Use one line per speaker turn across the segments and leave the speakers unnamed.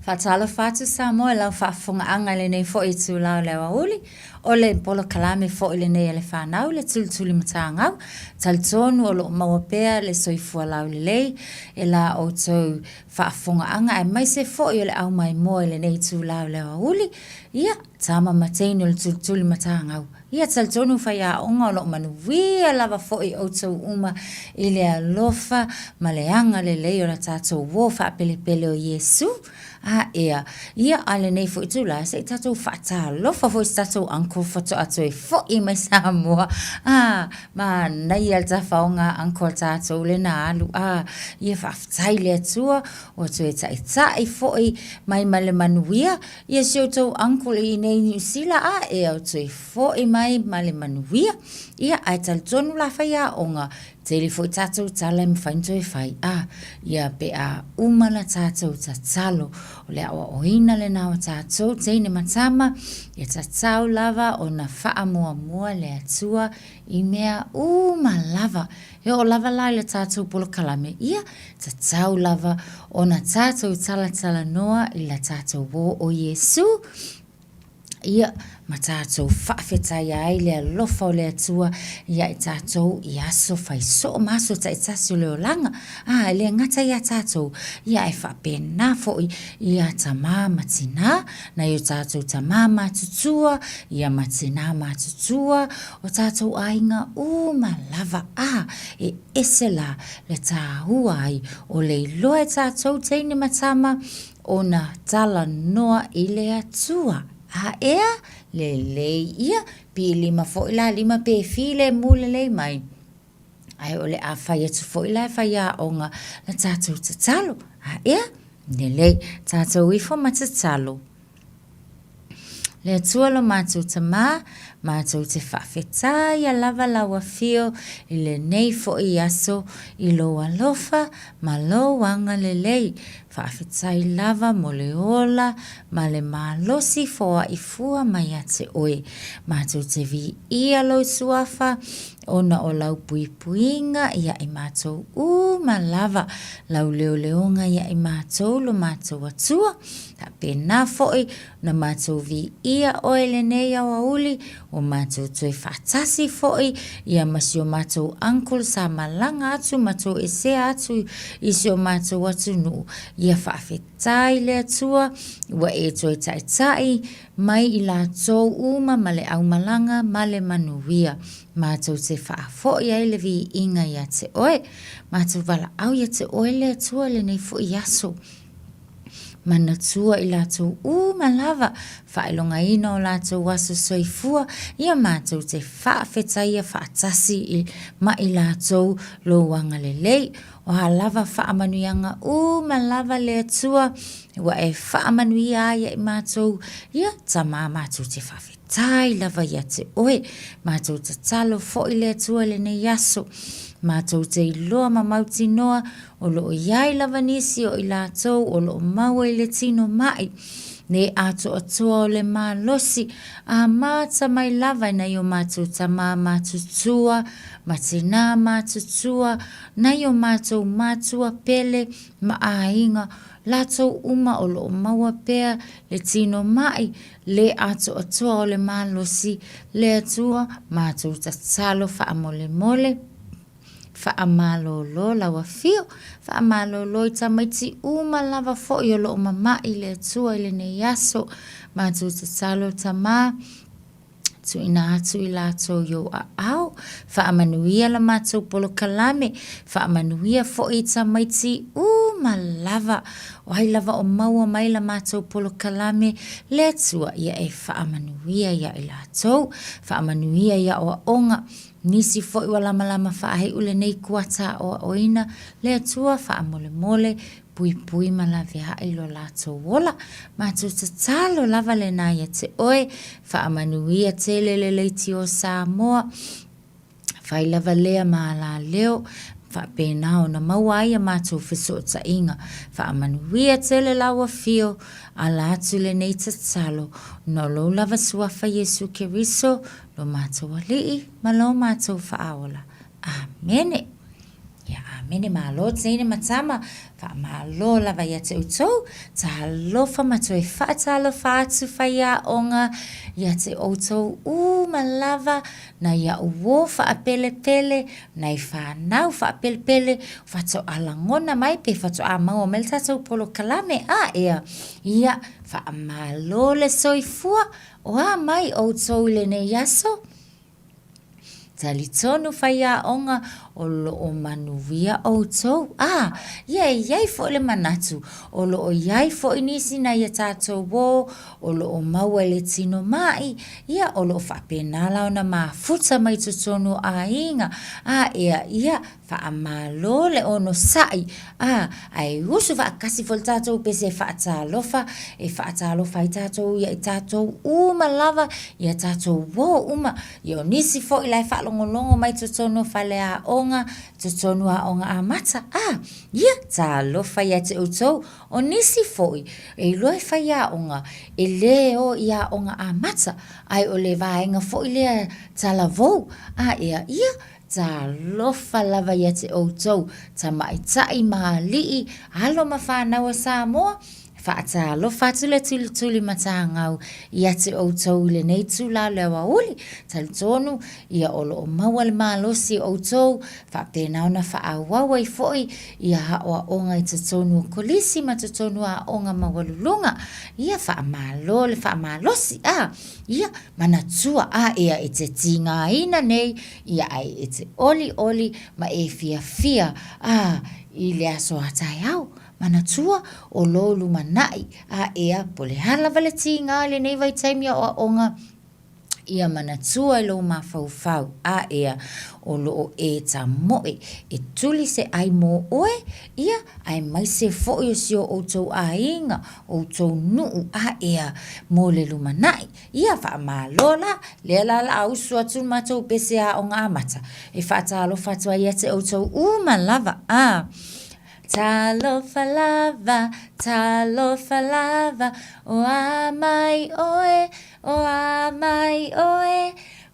Fatala fatu Samoa lau whaafunga anga le nei fo i tū lau lewa uli. O le polo kalame fo i le nei le whanau le Tulituli Matāgau. Talitonu o lo mawapea le soifua lau le lei. E la o tau whaafunga anga e mai se fo i le au mai moa le nei tū lau lewa uli. Ia, tama mateinu le Tulituli Matāgau. Ia talitonu whaia onga o lo manuia lava fo i o tau uma i le alofa ma le anga le lei o la tātou wofa pele pele o Yesu. Ia ale nei fo i tula se tatou whata lofa fo i tatou uncle foto atu e fo i mai Samoa. Ma nei al ta whaonga uncle tatou le na alu. Ia whaftai le atua o tu e tai fo i mai male manuia. Ia sio tau uncle i nei New Zealand e au tu e fo i mai male manuia. Ia ai talitonu la whaia onga. Tele foi tatou tala me fainto e fai. Ia pe a umala tatou tatalo. O le awa oina le nao tatou teine matama. Ia tatau lava o na faa mua mua le atua i mea lava. E o lava lai le tatou polo kalame. Ia tatau lava o na tatou tala noa i la tatou wo o Yesu. Ia ma tātou whaafetai ai le alofa o le atua ia i tātou i aso fai so maso ta i tasi o leo langa. Le ngata ia tātou ia e whaapena fo i a tamā matina na i o tātou tamā matutua ia matina matutua o tātou ainga lava e esela le tāhua ai o le iloa e tātou teine matama o na tala noa i le atua. Ea, le ia, pi lima fo ila lima pe file mule le mai. Ai ole a fai atu fo ila fai a onga la tātou tatalo. Ea, le tātou ifo ma tatalo. Le atua lo mātou tamā, mātou te whawhetai a lava lawa fio i le nei fo i aso i lo alofa ma lo wanga le lei. Whawhetai lava mo le ola ma le malosi foa i fua mai a te oe. Mātou te vi ia lo suafa ona o lau puipuinga ia i mātou ma lava lau leo leonga ia i mātou lo mātou atua. Ta pena foi na mātou vi ia oe le nei au auli o mātou tue whatasi foi ia masio mātou uncle sa malanga atu mātou e se atu isi o mātou atu nu ia whawhetai le atua ua e tue tai mai i la tau uma ma le au malanga ma le manuia. Mātou te whaafoi ai le vi inga ia te oe. Mātou wala au ia te oe le atua le nei fo i aso. Mana tua i lātou lava, whaelonga ina o lātou aso soifua, ia mātou te whaafetai a whaatasi ma i lātou lo wanga le lei, o ha lava whaamanuianga lava le atua, wa e whaamanuia ia i mātou, ia tamā mātou te whaafetai lava ia te oe, mātou te talo fo i le atua le nei aso, mātou te iloa ma mauti noa o lo iai lava nisi o i lātou o lo maua i le tino mai. Ne ato atoa o le malosi a māta mai lava na i o mātou tamā mātutua, matina mātutua, na i o mātou mātua pele ma ainga. Lātou uma o lo maua pea le tino mai, le ato atoa o le malosi, le atua mātou tatalo whaamole mole. Whaamalolo lawa fio, whaamalolo i tamaiti lava fo i o lo mama i le atua i le nei aso, mātou te talo tamā, tu ina atu i lātou yo a au, whaamanuia la mātou polo kalame, whaamanuia fo i tamaiti lava, o hai lava o maua mai la mātou polo kalame, le atua ia e whaamanuia ia i lātou, whaamanuia ia o onga, nisi foi wala malama whaahe ule nei kuata o oina, le atua whaamole mole, pui malawe hae lo lato wola, mātou te talo lava le na ia te oe, whaamanuia te le leiti o Samoa, whai lava lea maa la leo, whapenao na maua ia mātou whiso o ta inga, whaamanuia te le lawa fio, a la atu le nei te talo, no lo lava suafa Yesu Keriso, lo mātou alii, ma lo mātou whaaola. Amene. Ya, amen. mene malo tene matama fa malo lava ia te outou ta lofa matoe fa ta lofa atu faia onga ia te outou malava na ia uo fa apele pele na i whanau fa apele pele fa to alangona mai pe fa to amau mel tatou polo kalame ia fa malo le soifua o mai outou le ne yaso talitonu faia onga o lo manuia outou iai fo le manatu o lo iai fo inisi na ia tatou o lo maua le tino mai ia o lo fa penala ona mafuta mai tutonu ainga ia fa amalo le ono sai ai usu fa kasi fo tatou pese fa atalofa i tatou ia tatou malava ia tatou uma ia nisi fo ilai fa longo mai tutonu fale onga tutonu onga amata ia talofa ia te outou o nisi foi e loi faia onga e leo ia onga amata ai o le vaenga foi le talavou ia talofa lava ia te outou tamaitai malii halo mawhanau Samoa Whaatalofa atu le Tulituli Matāgau ia te outou le nei tula le wauli talitonu ia olo o maua le malosi outou whapena ona whaawawa i foi ia haoa onga i tatonu o kolisi ma tatonu a onga mawalulunga ia whaamalo le whaamalosi ia manatua ia e te tinga ina nei ia ai e te oli ma e fia i le aso atai au manatua o lolu manai ea pole hala valeti nga le nei vai taimia o onga ia manatua i lo mafaufau ea o lo e ta moe e tuli se ai mo oe ia ai mai se foi o sio outou ainga outou nuu ea mo le lumanai ia fa malola le la ausu atu matou pese a onga amata e fa talo fatua ia te outou malava Talofa lava, o amai oe,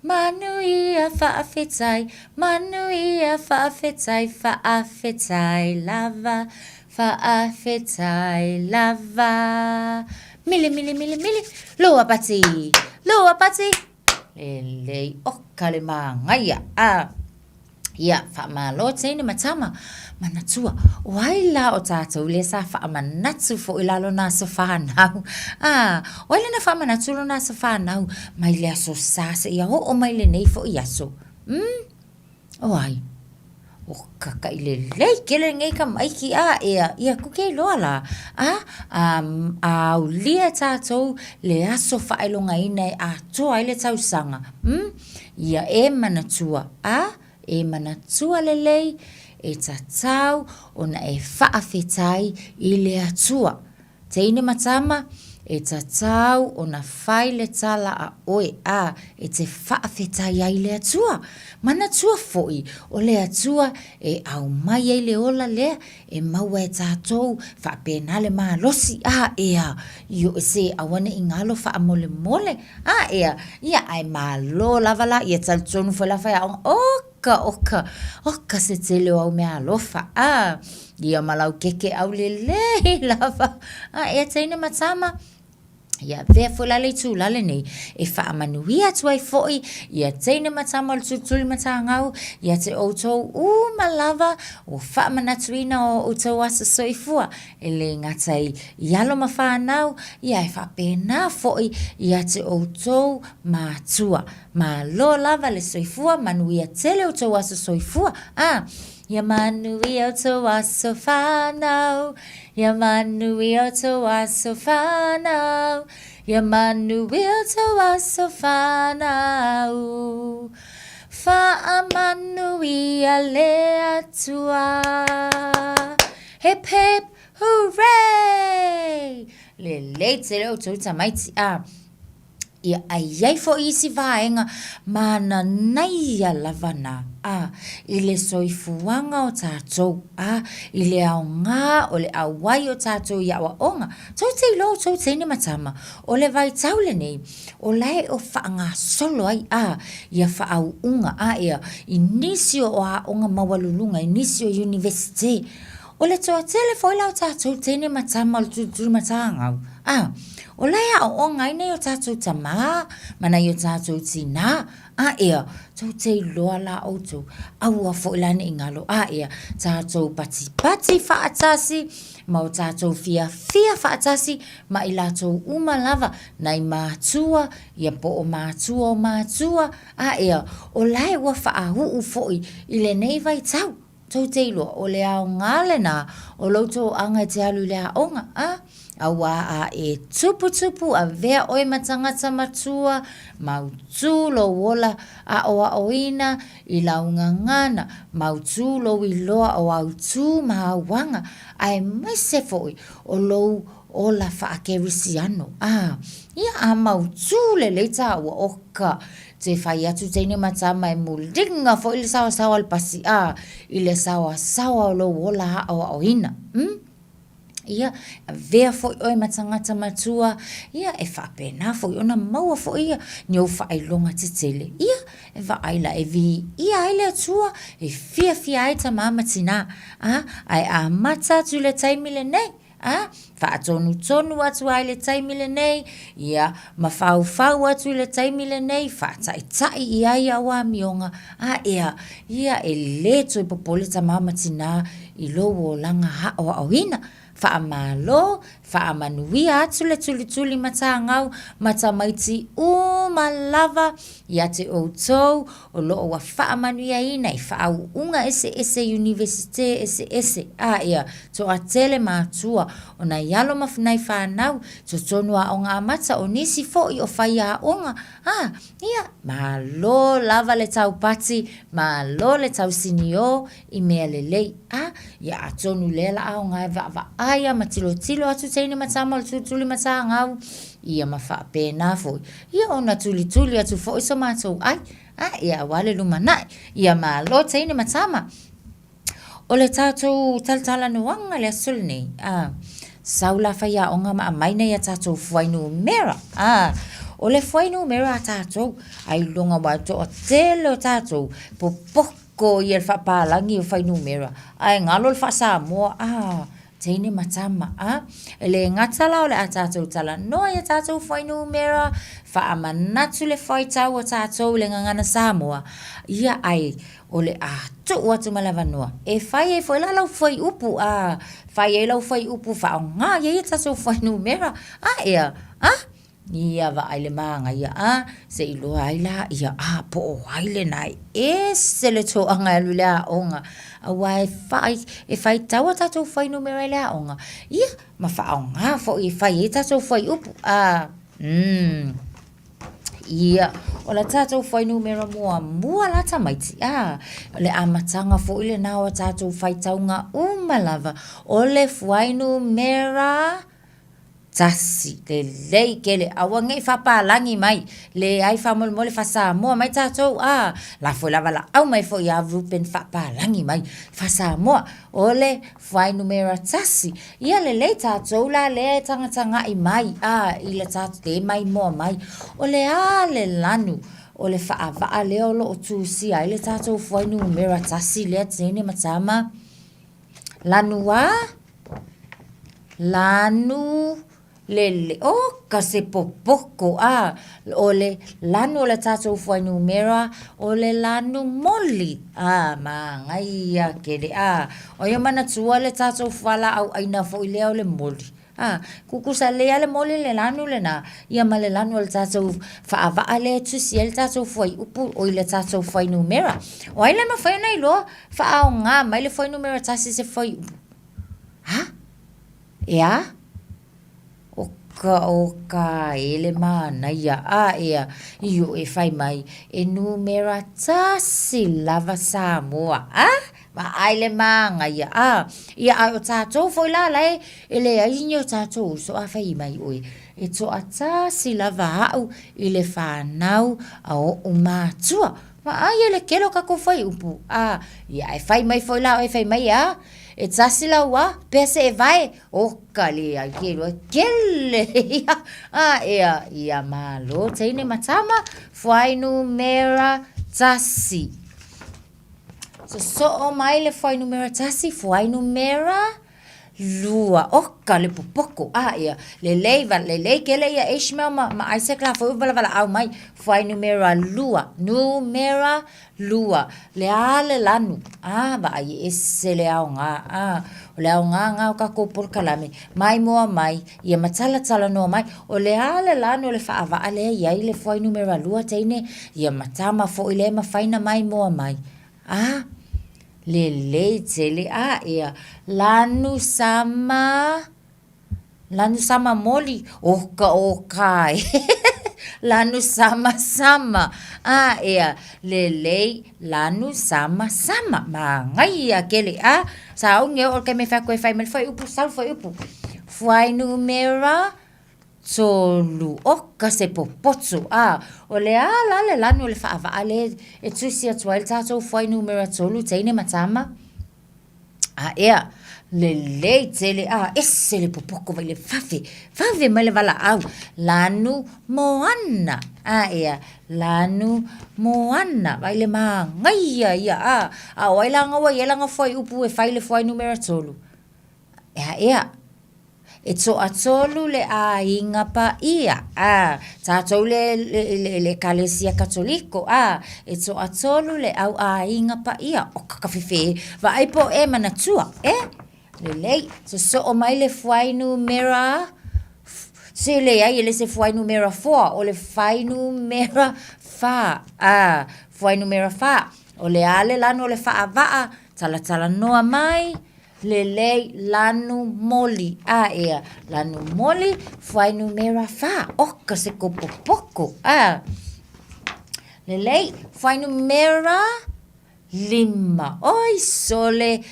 manuia faafetai, lava. Mili, loa pati, lei okale mangaya, ia whamalo tēne matama manatua wai la o tātou le sa whamanatu fo ilalo nā sa whanau wai le na whamanatu lo nā sa whanau mai le aso sāsa ia o mai le nei fo i aso wai o kaka i le lei kele ngai ka maiki ia kuke loa la au lia tātou le aso whaelonga ina a toa i le tausanga ia e manatua e manatua lelei e tatau ona e whaafetai i le atua. Teine matama e tatau ona whai le tala a oe e te whaafetai ai le atua. Manatua foi o le atua e au mai ai le ola lea e maua e tatou whaapena le malosi ea io e se awane i ngalo whaamole mole ea ia ai malo lavala ia taltonu whala whai oka se te leo au mea alofa ia malau keke au le lava e teine matama ia vea fulale tūlale nei e whaamanuia tuai foi ia teine matama o Tulituli Matāgau ia te outou malava o whaamanatuina o outou asa soifua e le ngatai ialo mawhanau ia e whapena foi ia te outou mātua lo lava le soifua manuia tele outou asa soifua ia manuia outou asa whanau ia manuia outou asa whanau ia manuia outou asa whanau whaamanuia le atua hip hip hooray le te outou tamaiti ia ai fo isi vaenga mana naia lavana i le soifuanga o tātou i le au ngā o le awai o tātou ia wa onga tau te lo tau te ne matama o le vai taule nei o lai o whaanga solo ai ia whaau unga ia inisio o a onga mawalulunga inisio university o le toa tele foi lau tātou te ne matama o le Tulituli Matāgau o lai a o ngai nei o tātou tamā mana i o tātou tina ia tau te loa la o tau aua fo ilane ingalo ia tātou pati whaatasi ma o tātou fia whaatasi ma i lātou umalava nai mātua ia po o mātua ia o lai ua whaahu foi i le nei vai tau tau te loa o le au ngale na o lauto anga te alu le aonga awa e tupu a vea oi matangata matua mautu lo wola oa oina i launga ngana mautu lo i loa o autu maawanga ai maise foi o lo o la whaakerisiano ia mautu le leita ua oka te whai atu teine matama e mulinga fo i le sawa al pasi i le sawa o lo wola oa oina ia vea foi oi matangata matua ia e whapena foi ona maua foi ia ni o whailonga te tele ia e whaaila e vi ia aile atua e fia ai ta mama tina ai a mata tu le taimile nei whaatonu atu ai le taimile nei ia mawhau atu le taimile nei whaatai i ai awa mionga ia e leto i popole ta mama tina i lo o langa hao awina whaamalo, whaamanuia atu le Tulituli Matāgau, matamaiti malava, ia te outou, o loo wa whaamanuia ina, i whaau unga ese universite, ese, ia, to atele mātua, o na ialo mawhanai whanau, to tonua o ngā mata, o nisi fo i o whaia onga, ia, malo lava le tau pati, malo le tau sinio, i mea lelei, ia atonu lela au ngā aya matilo atu teine matama o Tulituli Matāgau ia mawhaapena foi ia ona tulituli atu foi so mātou ia wale lumanai ia malo teine matama o le tātou talatala nuanga le asuli nei saula whaia onga maamaina ia tātou fuainu mera o le fuainu mera tātou ai longa wato o tele o tātou popoko ia whapalangi o fuainu mera ai ngalo le Samoa teine matama ele ngatala o le tātou tala noa ia tātou fuainu mera whaamanatu le whaitau o tātou le ngangana Samoa ia ai o le tu watu malawanoa e whai e whaila lau whai upu whai e lau whai upu whao ngā ia tātou fuainu mera ia ia wa aile maanga ia se ilo aila ia po o aile nai se le to anga e lulea onga wa e fai tawa tātou whai numera e lea onga ia ma whao ngā fo i whai e tātou whai upu ia o la tātou whai numera mua la tamaiti le amatanga fo ile nawa tātou whai taunga umalava o le whai numera tasi le lei kele awa ngai whapalangi mai le ai whamolmole Samoa mai tātou la foi lava la au mai foi a rupen whapalangi mai Samoa o le whai numera tasi ia le lei tātou la le tanga i mai i le tātou te mai moa mai o le le lanu o le whaava leo lo o tūsi ai le tātou whai numera tasi le tene matama lanu lele ka se popoko o le lanu o le tātou whai numera o le lanu moli mangai kere o ia mana tua le tātou whala au aina fo i leo le moli kukusa lea le moli le lanu le na ia ma le lanu o le tātou whaavaa le tusi le tātou whai upu o i le tātou whai numera o aile ma whai nei loa whaao ngā mai le whai numera tasi se whai upu oka ele mana ia ia io e fai mai e numera tasi lava Samoa ma aile manga ia ia o tatou foi la ele ai o tatou so a fai mai oi e to atasi lava au ile fanau o matua ma ai ele kelo ka ko foi upu ia e fai mai foi la e fai mai e tasi la wa pese e vai o kali ai kele ia malo teine matama foi numera tasi so o mai le foi numera tasi foi numera lua oka le popoko ia le leiva le kele ia Ishmael ma Isaac la foi vala au mai foi numera lua le ale lanu ba ai ese le au nga le au nga ka ko por kalame mai mo mai ia matala no mai o le ale lanu le fa ava ale ia le foi numera lua teine ia matama fo ile ma faina mai mo mai le tele ia lanu sama moli oka lanu sama ia le lanu sama mangai aquele sa unge o que me fa ko fai me foi upu foi upu foi numera tolu oka se popotso o le le lanu le fa ale e tusia tuel tato foi numera tolu teine matama ia le tele esse le popoko vai le fave mai le vala au lanu moana ia lanu moana vai le mangai ia o langa foi upu e fai le foi numera tolu ia e to atolu le inga pa ia tatou le kalesia katoliko e to atolu le au inga pa ia o kakawhiwhi va ai po e manatua le so o mai le fuai numera se le ai le se fuai numera 4 o le fai numera fa fuai numera fa o le ale lano le fa avaa tala noa mai le lanu moli ia lanu moli fuai numera fa oka se ko popoko le fuai numera 5 oi sole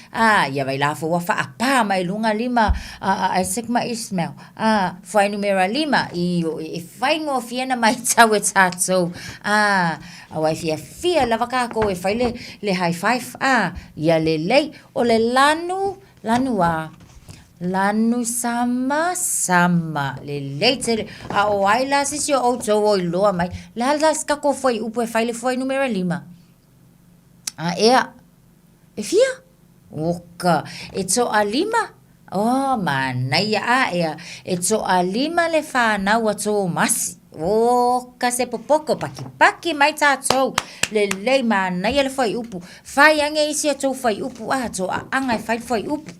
ia vai la fo fa apa mai lunga 5 Isaac ma Ismael fuai numera 5 e fai ngo fiena mai tau e tatou awai fia lava ka ko e fai le high five ia le o le lanu sama le te o ai la si o to o loa mai la ska ko foi upu e fai le foi numera 5 ia e fia oka e to a 5 mana ia e to a 5 le fa na wa to masi oka se popoko paki mai tatou le mana ia le foi upu fai ange isi to foi upu to anga fai foi upu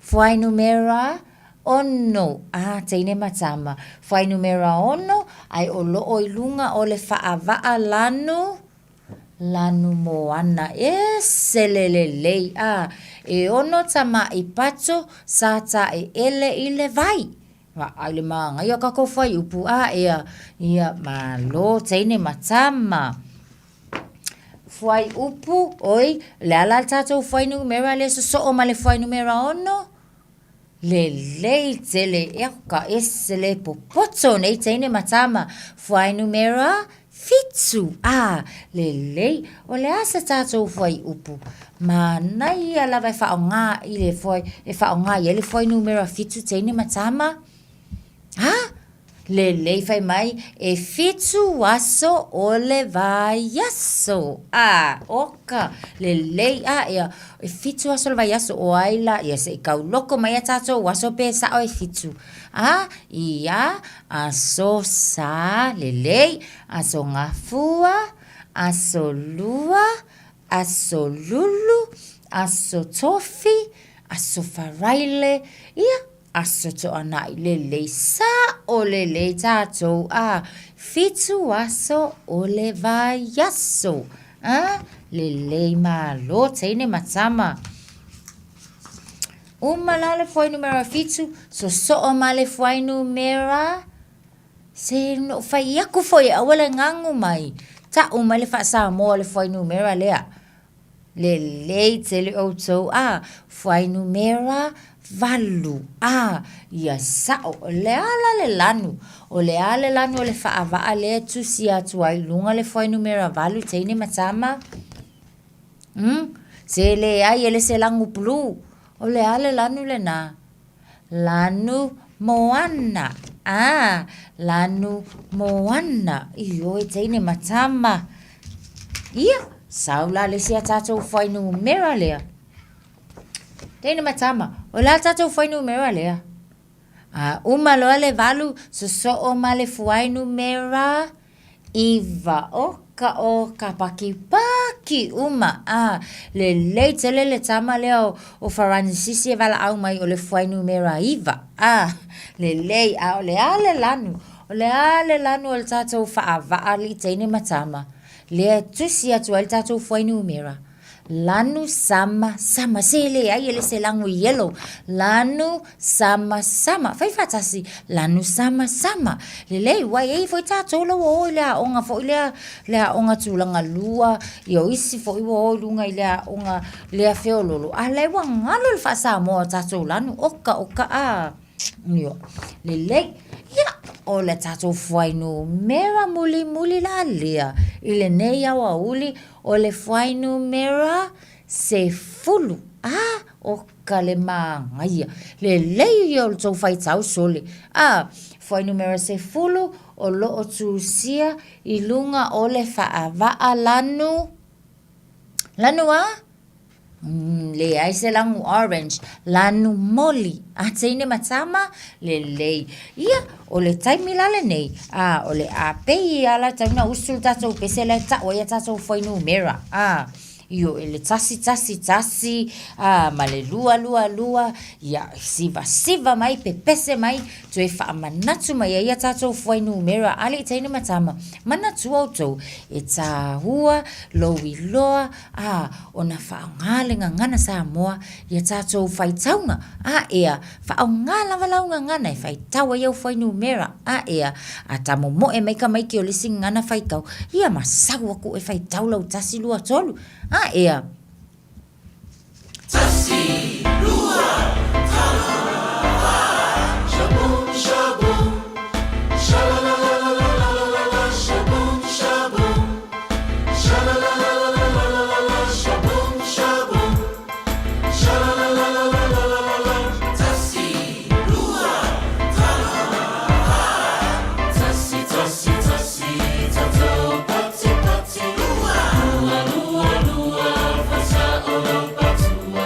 foi numera ono teine matama foi numera ono ai o lo o ilunga o le fa ava lanu moana selelelei e ono tama i pato sa ta ele ile vai ai le manga ia ka ko fai upu ia malo teine matama fuai upu oi le ala tato fuai numera le so o male fuai numera ono le tele ka le popotso nei teine matama fuai numera fitsu le o le asa tatou foi upu mana ia lava e whaonga i le foi e whaonga i le foi numera fitsu teine matama le fai mai e fitsu aso o le vai aso oka le ia e fitsu aso le vai aso o aila ia se kau loko mai tatou aso pe sa o e fitsu ia aso sa le aso ngafua aso lua aso lulu aso tofi aso faraile ia aso to ana le sa o le tatou fitu aso o le vai aso le malo teine matama Uma la le foi numera fitu, so o ma le foi numera, se no fai aku foi awale ngangu mai. Ta uma le fa Samoa le foi numera lea. Le te le o tau foi numera valu. Ia sao le ala le lanu. O le ale lanu o le fa avaa le tusi atu ai lunga le foi numera valu teine matama. Se le ai ele se langu pulu. O le ale lanu le na. Lanu moana. Lanu moana. Iyo e teine matama. Ia. Saula le sia tatou foi numera lea. Teine matama. O la tatou foi numera lea. Uma loa le valu. So o ma le foi numera. Iva o paki uma le tele le tama leo o faranisisi e vala au mai o le foi numera iva le o le ale lanu o le tatou faavaa li teine matama le tusi atu le tatou foi numera lanu sama se le ai ele se langu yellow lanu sama fai fatasi lanu sama le wai ei foi tatou lo o le onga fo le onga tulanga lua yo isi fo o lunga le onga le feololo le wanga le fa Samoa tatou lanu oka yo le ya o le tatou foi numera muli la lea ile nei awa uli o le foi numera se fulu o kale mangaia le lei o tau fai tau sole foi numera se fulu o lo o tusia i lunga o le faavaa lanu le ai se langu orange lanu moli teine matama le lei ia o le taimi la le nei o le apei ala tauna usul tatou pese le ta o ia tatou foi numera io ele tasi ma le lua ia siva mai pepese mai tu e fa manatu mai ia tatou foi numera ale taine matama manatu auto e ta hua loa ona fa ngale ngana Samoa ia tatou fai taunga ia fa ngala valaunga ngana e fai taua ia foi numera ia atamo mo e mai ka mai ki o lisi ngana fai kau ia masawa ku e fai taula u tasi lua tolu ia
tasi lua tolu shabum shalalala shabum shalalala shabum shalalala tasi lua tolu tasi tato pati lua fasa olo patua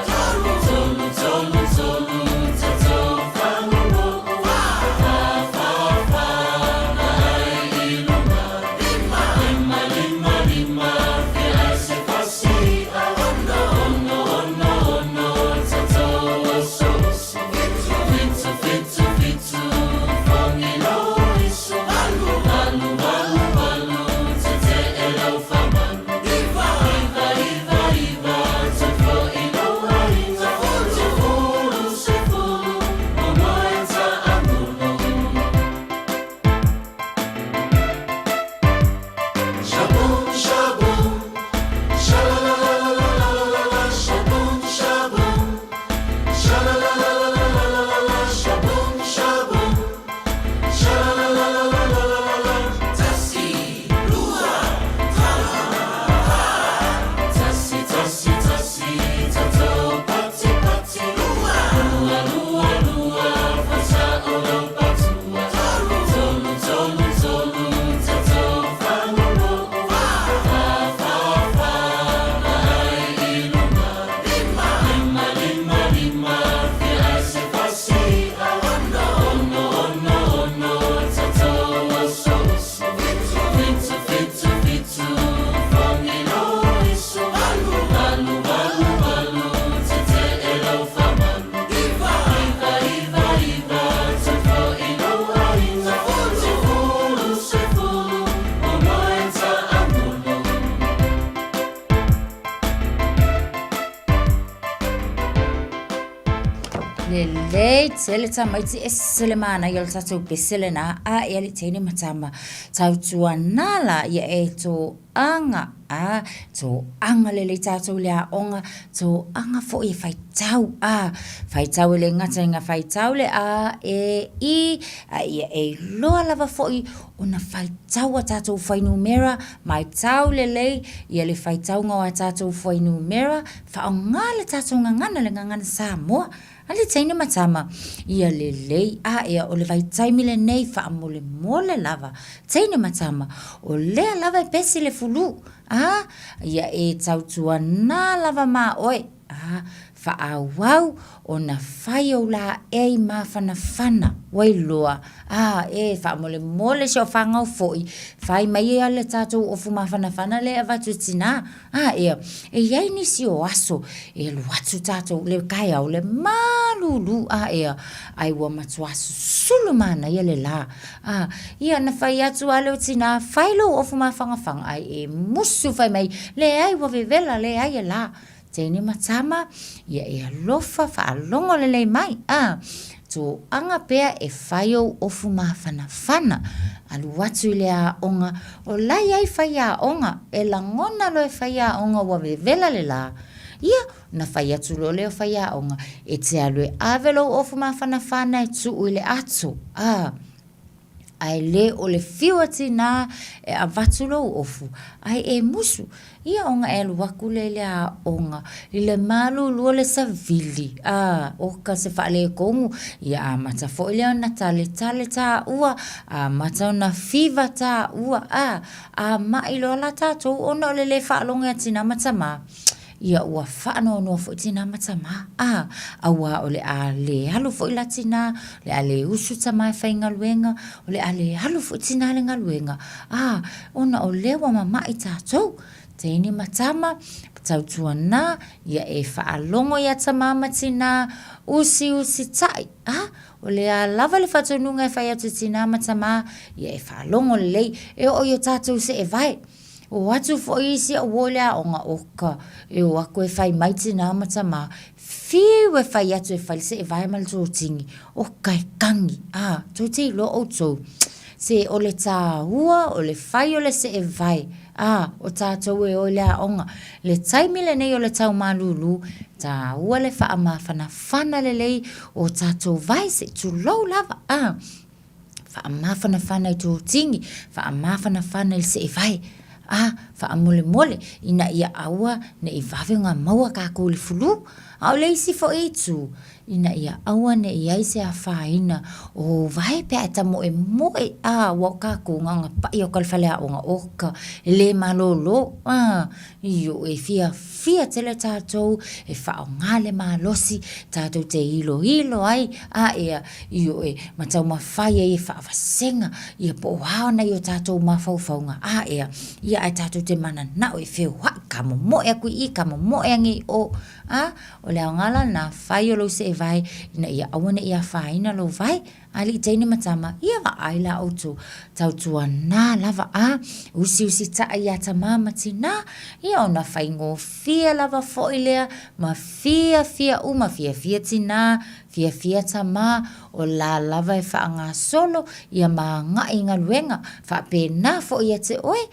lei tele tama iti esele mana yol tatu pesele na a ele tene matama tau tua nala ia e to anga a to anga le tatu le onga to anga fo e fai tau le ngata nga fai tau le a e i a ia e loa lava fo i ona fai tau a tatu fai numera mai tau le ia le fai tau nga tatu fai numera fa onga le tatu ngana le ngana Samoa ali taina matama ia lelei a ia o le vai taimi le nei fa amole mole lava taina matama o le lava pesi le fulu a ia e tautua na lava ma oi a fa awau ona fai o la e mafana fana wai loa a e fa mole mole so fanga foi fai mai ale tatu o fu mafana fana le avatu tina a e ia ni si o aso e lo atu tatu le kai au le malulu a e ai wa matuasu sulumana ia le la a ia na fai atu ale tina fai lo o fu mafanga fanga ai e musu fai mai le ai wa vevela le ai la tene matama ia e alofa fa alongo le mai to anga pea e faio ofu mafana fana alu watu ile a onga o lai ai faia onga e langona lo e faia onga wa vevela le la ia na faia tu lo le faia onga e te alu e avelo ofu mafana fana e tu ile atu ai le o le fiwati na e avatulo ofu ai e musu ia onga e luaku le a onga i le malu lua le savili o ka se fale kongu ia mata fo ile na tale ta ua mata na fiva ta ua ma ilo la ta to ona le fa longa tina matama ia ua whaano no fo tina matama awa ole ale halu fo ila tina le ale usu tama fai ngaluenga ole ale halu fo tina le ngaluenga ona ole wa mama ita to teni matama tautua na ia e whaalongo ia tama matina usi tai ole a lava le whatonunga e whai atu tina matama ia e whaalongo lei e o yo tātou se e vai o atu fo isi o wole a onga oka e o ako e whai maiti nā matama fiu e whai atu e whai se e vai mal tō tingi oka e kangi tō te lo o tō se o le tā hua o le whai o le se e vai o tātou e o le a onga le taimi le nei o le tau malulu tā hua le wha amawhana whana le lei o tātou vai se tu lau lava wha amawhana whana i tō tingi wha amawhana whana i se e vai fa amole mole ina ia aua ne i vave nga maua ka ko le fulu au le isi fo itu ina ia aua ne ia se a faina o vai pe ata mo e wa ka ko nga pa yo kal fale a nga oka le malolo io e fia tele tatou e fa nga le malosi tatou te hilo ai io e matau mafai e fa vasenga ia po na yo tatou mafaufaunga ia ai tatou te mana na o e feo ka mo e ku I ka mo e ngi o le ngala na fai lo se vai ina ia awana ia faina lo vai ali tene matama ia va aila auto tautua na lava usi ta ia tama matina ia ona fai ngo fia lava fo ilea ma fia tina fia tama o la lava e fa nga solo ia ma nga inga luenga fa pe na fo ia te oi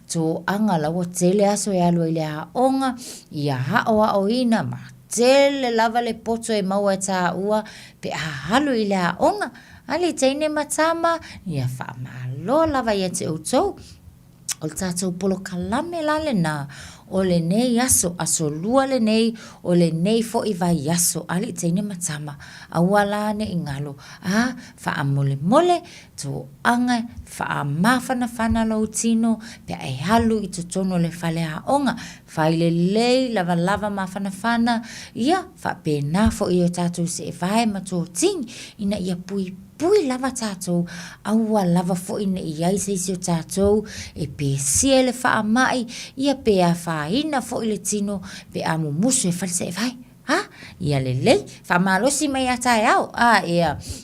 to anga la o tele aso ia lo ilea onga ia o ina ma tele lava le poto e maua e tā ua pe halu i lea onga ali teine matama ia wha malo lava ia te utou o le tātou polo kalame lale na o le nei aso lua le nei o le nei fo I vai aso ali teine matama aua la ne ingalo wha amole mole to anga wha amawhana whana lo tino pe ai halu I tutono le whale a onga whai le lei lava mawhana whana ia wha pe na fo I o tātou se e vai mato ting ina ia pui lava tātou aua lava fo ina I ai se isi o tātou e pe sia le wha amai ia pe a whaina fo I le tino pe a mumusu e whale se e vai ha ia lelei faamalosi mai a taeao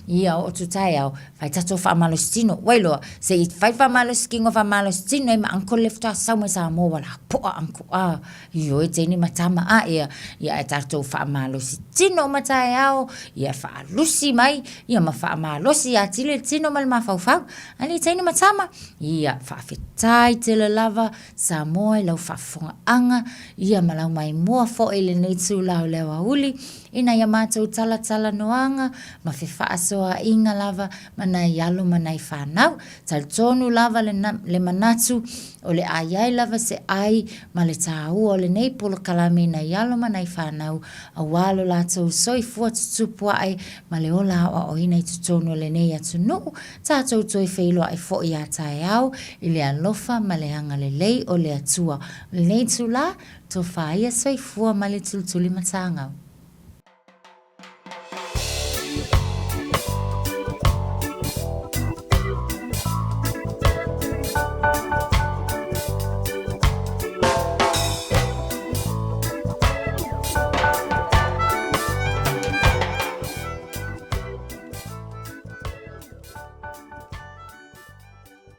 ia o tu taeao fai tatou faamalosi tino wailo se i fai faamalosi kingo faamalosi tino e ma anko le ftasau mai Samoa wala poa anko io e teni matama ia e tatou faamalosi tino ma taeao ia faalusi mai ia ma faamalosi a tile tino ma le mafaufau ani teni matama ia faafetai te le lava Samoa lau faafogaʻaga ia ma lau mai moa foʻi lenei tulau le auli ina ia mātou tala noanga ma fe faasoaʻiga lava manai alo manai fanau taltonu lava le manatu o le aiai lava se ai ma le tāua o lenei polokalame ina alo manai fanau auā lo latou soifua tutupu aʻe ma le ola aʻoaʻoina i totonu o lenei atunuu tatou toe feiloaʻi foʻi iā taeao i le alofa ma le aga lelei o le atua lenei tulā tofaia soifua ma le Tulituli Matāgau.